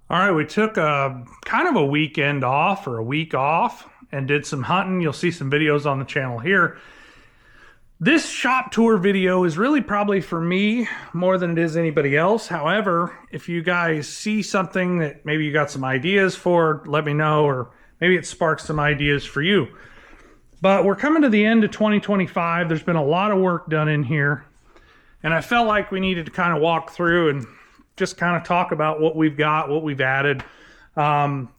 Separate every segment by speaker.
Speaker 1: All right, we took a kind of a weekend off or a week off and did some hunting. You'll see some videos on the channel here. This shop tour video is really probably for me more than it is anybody else. However, if you guys see something that maybe you got some ideas for, let me know, or maybe it sparks some ideas for you. But we're coming to the end of 2025. There's been a lot of work done in here, and I felt like we needed to kind of walk through and just kind of talk about what we've got, what we've added.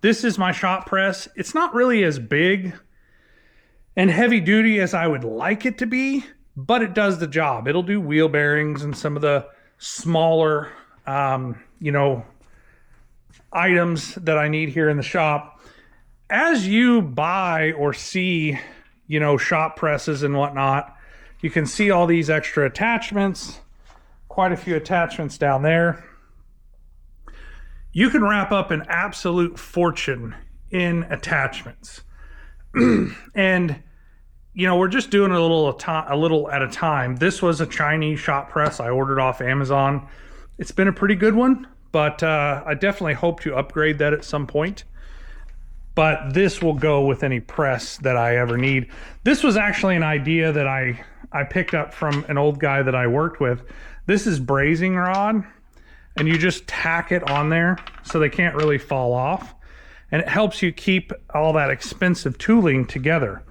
Speaker 1: This is my shop press. It's not really as big and heavy duty as I would like it to be, but it does the job. It'll do wheel bearings and some of the smaller, items that I need here in the shop. As you buy or see, shop presses and whatnot, you can see all these extra attachments, quite a few attachments down there. You can wrap up an absolute fortune in attachments. And, we're just doing a little at a time. This was a Chinese shop press I ordered off Amazon. It's been a pretty good one, but I definitely hope to upgrade that at some point. But this will go with any press that I ever need. This was actually an idea that I picked up from an old guy that I worked with. This is brazing rod, and you just tack it on there so they can't really fall off. And it helps you keep all that expensive tooling together.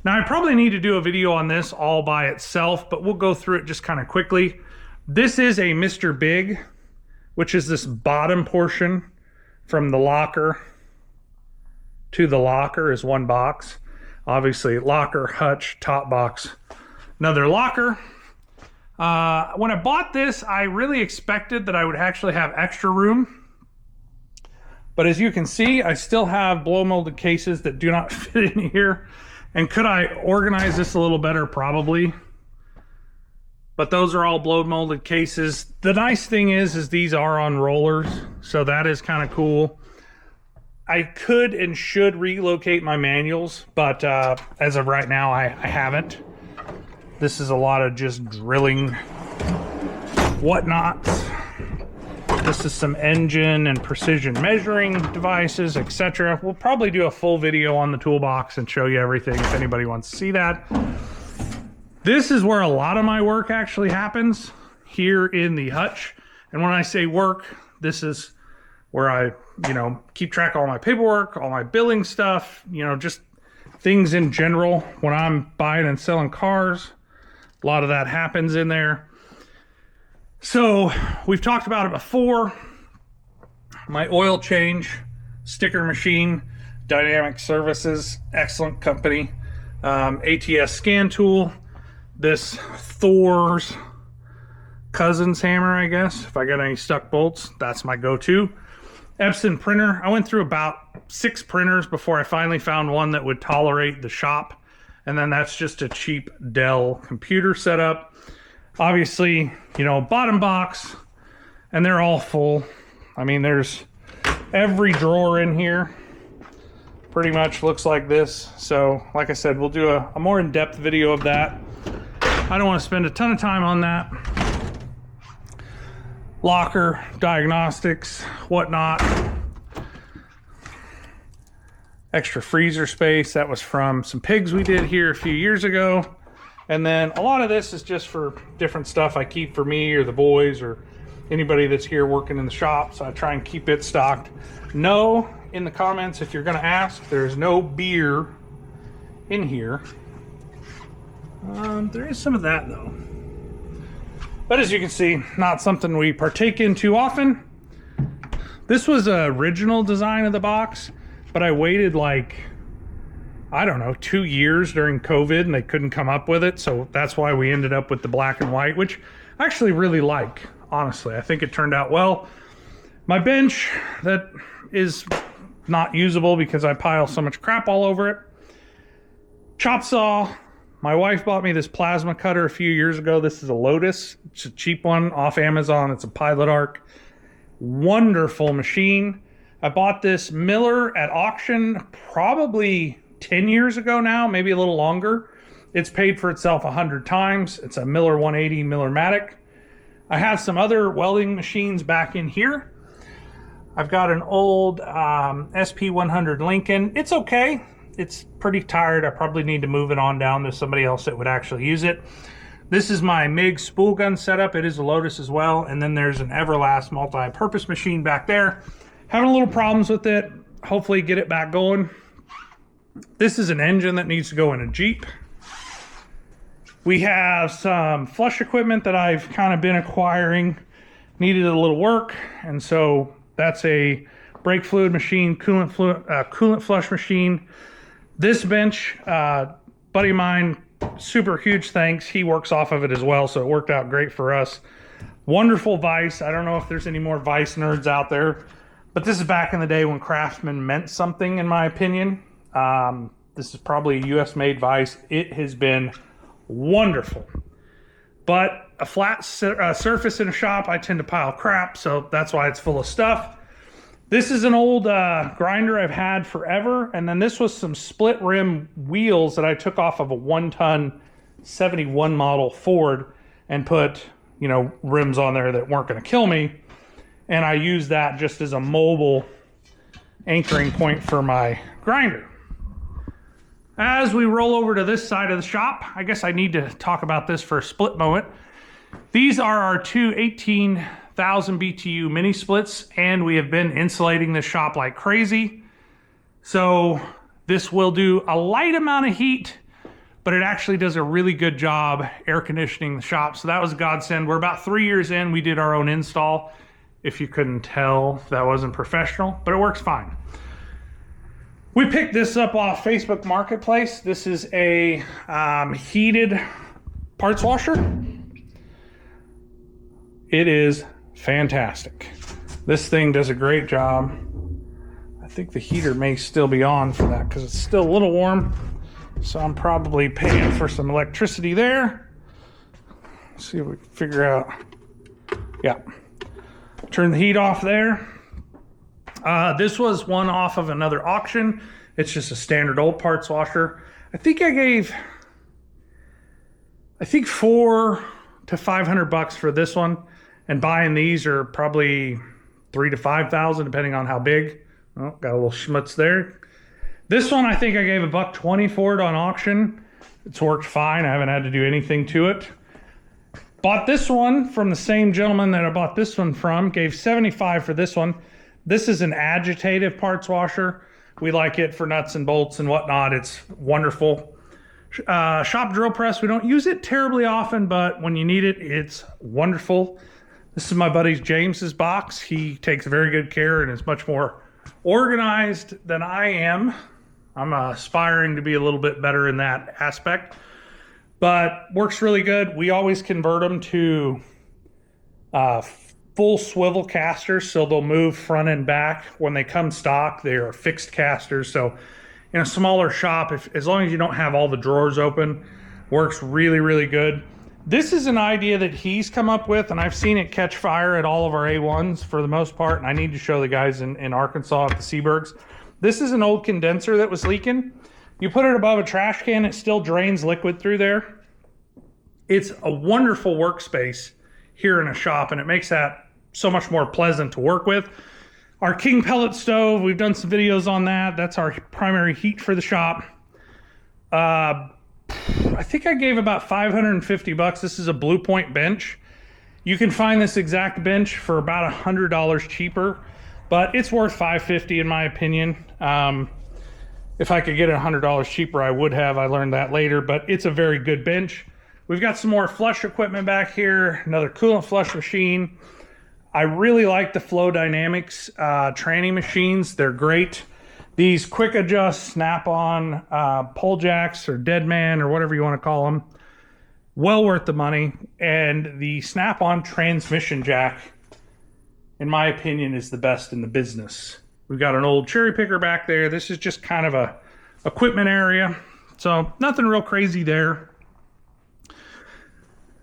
Speaker 1: Now, I probably need to do a video on this all by itself, but we'll go through it just kind of quickly. This is a Mr. Big, which is this bottom portion from the locker to the locker is one box. Obviously, locker, hutch, top box, another locker. When I bought this, I really expected that I would actually have extra room. But as you can see, I still have blow molded cases that do not fit in here. And could I organize this a little better? Probably. But those are all blow molded cases. The nice thing is these are on rollers, so that is kind of cool. I could and should relocate my manuals, but as of right now, I haven't. This is a lot of just drilling whatnot. This is some engine and precision measuring devices, etc. We'll probably do a full video on the toolbox and show you everything if anybody wants to see that. This is where a lot of my work actually happens, here in the hutch. And when I say work, this is where I, keep track of all my paperwork, all my billing stuff, just things in general. When I'm buying and selling cars, a lot of that happens in there. So we've talked about it before. My oil change sticker machine, Dynamic Services, excellent company. ATS scan tool. This Thor's cousin's hammer, I guess. If I got any stuck bolts, that's my go-to. Epson printer. I went through about 6 printers before I finally found one that would tolerate the shop. And then that's just a cheap Dell computer setup. Obviously, bottom box, and they're all full. I mean, there's every drawer in here pretty much looks like this. So, like I said, we'll do a more in-depth video of that. I don't want to spend a ton of time on that. Locker, diagnostics, whatnot. Extra freezer space. That was from some pigs we did here a few years ago. And then a lot of this is just for different stuff I keep for me or the boys or anybody that's here working in the shop. So I try and keep it stocked. No, in the comments, if you're going to ask, there's no beer in here. There is some of that though. But as you can see, not something we partake in too often. This was the original design of the box, but I waited I don't know, 2 years during COVID and they couldn't come up with it. So that's why we ended up with the black and white, which I actually really like, honestly. I think it turned out well. My bench that is not usable because I pile so much crap all over it. Chop saw. My wife bought me this plasma cutter a few years ago. This is a Lotus. It's a cheap one off Amazon. It's a Pilot Arc. Wonderful machine. I bought this Miller at auction probably 10 years ago now, maybe a little longer. It's paid for itself 100 times. It's a Miller 180 Miller-Matic. I have some other welding machines back in here. I've got an old SP100 Lincoln. It's okay. It's pretty tired. I probably need to move it on down to somebody else that would actually use it. This is my MIG spool gun setup. It is a Lotus as well. And then there's an Everlast multi-purpose machine back there. Having a little problems with it. Hopefully get it back going. This is an engine that needs to go in a Jeep. We have some flush equipment that I've kind of been acquiring. Needed a little work. And so that's a brake fluid machine, coolant flush machine. This bench, buddy of mine, super huge thanks. He works off of it as well, so it worked out great for us. Wonderful vise. I don't know if there's any more vise nerds out there, but this is back in the day when Craftsman meant something, in my opinion. This is probably a US made vise. It has been wonderful. But a flat surface in a shop, I tend to pile crap, so that's why it's full of stuff. This is an old grinder I've had forever, and then this was some split rim wheels that I took off of a 1-ton 71 model Ford and put, you know, rims on there that weren't going to kill me. And I used that just as a mobile anchoring point for my grinder. As we roll over to this side of the shop, I guess I need to talk about this for a split moment. These are our two 18,000 BTU mini splits, and we have been insulating this shop like crazy. So this will do a light amount of heat, but it actually does a really good job air conditioning the shop. So that was a godsend. We're about 3 years in. We did our own install. If you couldn't tell, that wasn't professional, but it works fine. We picked this up off Facebook Marketplace. This is a heated parts washer. It is fantastic. This thing does a great job. I think the heater may still be on for that because it's still a little warm. So I'm probably paying for some electricity there. Let's see if we can figure out. Yeah. Turn the heat off there. This was one off of another auction. It's just a standard old parts washer. I think I gave, $400 to $500 for this one. And buying these are probably $3,000 to $5,000 depending on how big. Oh, got a little schmutz there. This one I think I gave $120 for it on auction. It's worked fine. I haven't had to do anything to it. Bought this one from the same gentleman that I bought this one from. Gave $75 for this one. This is an agitative parts washer. We like it for nuts and bolts and whatnot. It's wonderful. Shop drill press. We don't use it terribly often, but when you need it, it's wonderful. This is my buddy James's box. He takes very good care and is much more organized than I am. I'm aspiring to be a little bit better in that aspect, but works really good. We always convert them to full swivel casters, so they'll move front and back. When they come stock, they are fixed casters. So in a smaller shop, as long as you don't have all the drawers open, works really, really good. This is an idea that he's come up with, and I've seen it catch fire at all of our A1s for the most part, and I need to show the guys in Arkansas at the Seabergs. This is an old condenser that was leaking. You put it above a trash can, it still drains liquid through there. It's a wonderful workspace here in a shop, and it makes that so much more pleasant to work with. Our King pellet stove, we've done some videos on that. That's our primary heat for the shop. I think I gave about $550. This is a Blue Point bench. You can find this exact bench for about $100 cheaper, but it's worth $550 in my opinion. If I could get it $100 cheaper, I would have. I learned that later, but it's a very good bench. We've got some more flush equipment back here, another coolant flush machine. I really like the Flow Dynamics tranny machines. They're great. These quick adjust snap-on pole jacks or dead man or whatever you want to call them, well worth the money. And the snap-on transmission jack, in my opinion, is the best in the business. We've got an old cherry picker back there. This is just kind of a equipment area, so nothing real crazy there.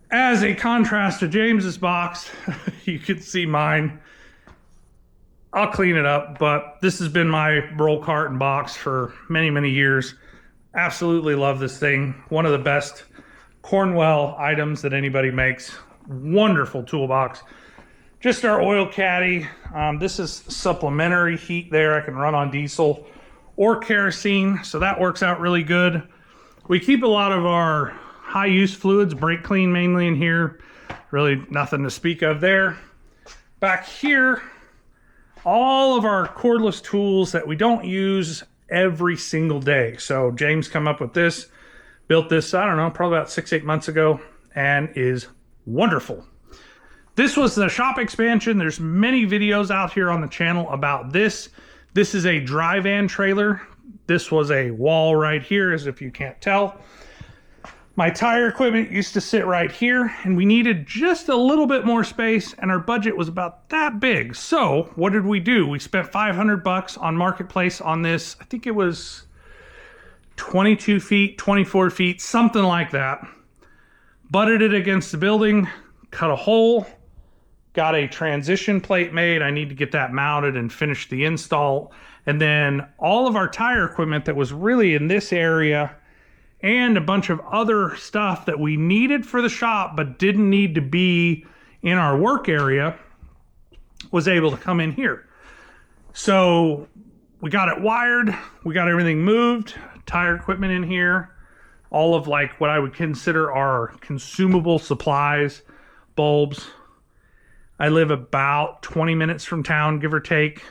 Speaker 1: As a contrast to James's box, you can see mine. I'll clean it up, but this has been my roll cart and box for many, many years. Absolutely love this thing. One of the best Cornwell items that anybody makes. Wonderful toolbox. just our oil caddy. This is supplementary heat there. I can run on diesel or kerosene, so that works out really good. We keep a lot of our high use fluids, brake clean mainly in here. Really nothing to speak of there. Back here, all of our cordless tools that we don't use every single day. So James come up with this, built this, I don't know, probably about 6-8 months ago, and is wonderful. This was the shop expansion. There's many videos out here on the channel about this. This is a dry van trailer. This was a wall right here, as if you can't tell. My tire equipment used to sit right here, and we needed just a little bit more space, and our budget was about that big. So what did we do? We spent $500 on Marketplace on this. I think it was 22 feet, 24 feet, something like that. Butted it against the building, cut a hole, got a transition plate made. I need to get that mounted and finish the install. And then all of our tire equipment that was really in this area and a bunch of other stuff that we needed for the shop but didn't need to be in our work area was able to come in here. So we got it wired, we got everything moved, tire equipment in here, all of like what I would consider our consumable supplies, bulbs. I live about 20 minutes from town, give or take.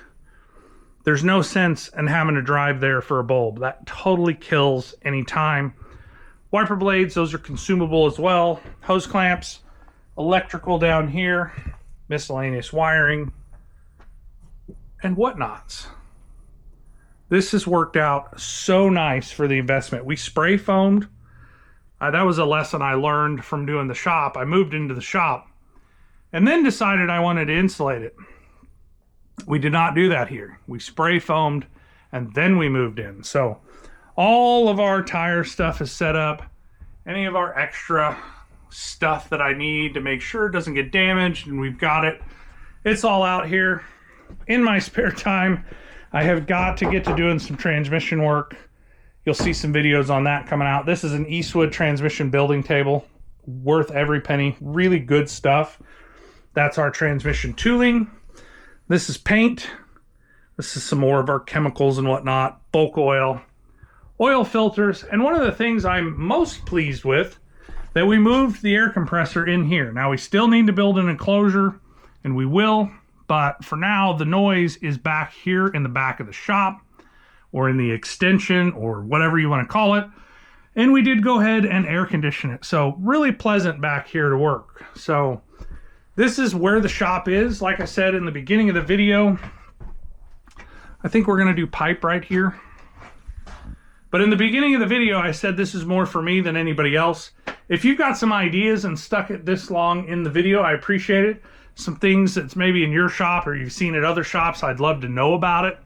Speaker 1: There's no sense in having to drive there for a bulb. That totally kills any time. Wiper blades, those are consumable as well. Hose clamps, electrical down here, miscellaneous wiring, and whatnots. This has worked out so nice for the investment. We spray foamed. That was a lesson I learned from doing the shop. I moved into the shop and then decided I wanted to insulate it. We did not do that here. We spray foamed and then we moved in. So all of our tire stuff is set up. Any of our extra stuff that I need to make sure it doesn't get damaged, and we've got it. It's all out here. In my spare time, I have got to get to doing some transmission work. You'll see some videos on that coming out. This is an Eastwood transmission building table. Worth every penny. Really good stuff. That's our transmission tooling. This is paint. This is some more of our chemicals and whatnot. Bulk oil. Oil filters. And one of the things I'm most pleased with, that we moved the air compressor in here. Now we still need to build an enclosure, and we will. But for now, the noise is back here in the back of the shop, or in the extension, or whatever you want to call it. And we did go ahead and air condition it. So really pleasant back here to work. So this is where the shop is. Like I said in the beginning of the video, I think we're going to do pipe right here. But in the beginning of the video, I said this is more for me than anybody else. If you've got some ideas and stuck it this long in the video, I appreciate it. Some things that's maybe in your shop or you've seen at other shops, I'd love to know about it.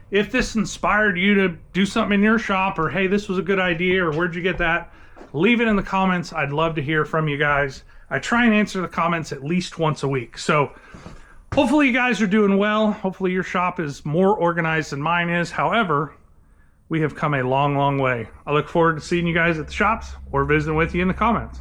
Speaker 1: If this inspired you to do something in your shop, or hey, this was a good idea, or where'd you get that? Leave it in the comments. I'd love to hear from you guys. I try and answer the comments at least once a week. So hopefully you guys are doing well. Hopefully your shop is more organized than mine is. However, we have come a long, long way. I look forward to seeing you guys at the shops or visiting with you in the comments.